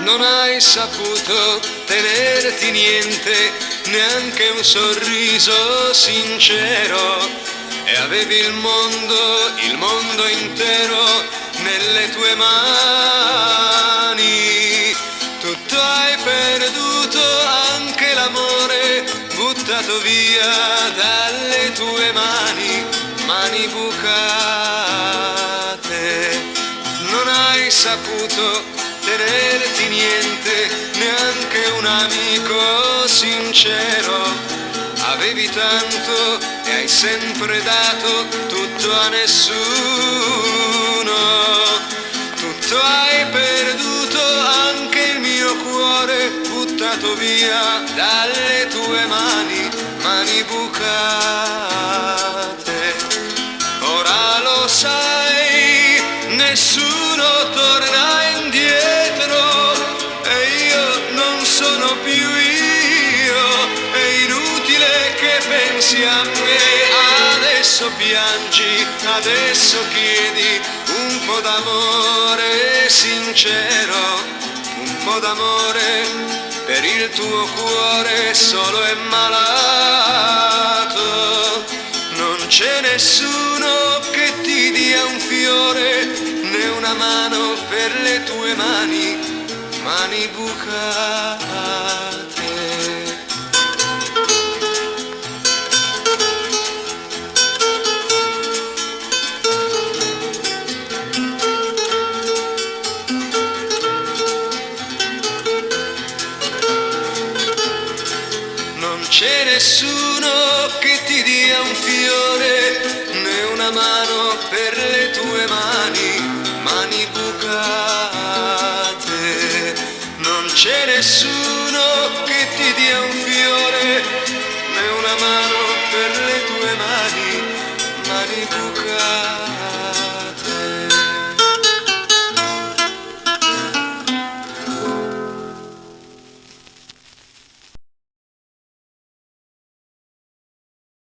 Non hai saputo tenerti niente, neanche un sorriso sincero, e avevi il mondo intero nelle tue mani. Tutto hai perduto, anche l'amore, buttato via dalle tue mani, mani bucate. Non hai saputo tenerti niente, neanche un amico sincero. Avevi tanto e hai sempre dato tutto a nessuno. Tutto hai perduto, anche il mio cuore, buttato via dalle tue mani, mani bucate. Ora lo sai, nessuno torna indietro, e io non sono più io. È inutile che pensi a me, adesso piangi, adesso chiedi un po' d'amore sincero, un po' d'amore per il tuo cuore solo e malato. Non c'è nessuno che ti dia un fiore, né una mano per le tue mani, mani bucate. Non c'è nessuno che ti dia un fiore, né una mano per le tue mani, mani bucate. Non c'è nessuno che ti dia un fiore, né una mano per le tue mani, mani bucate.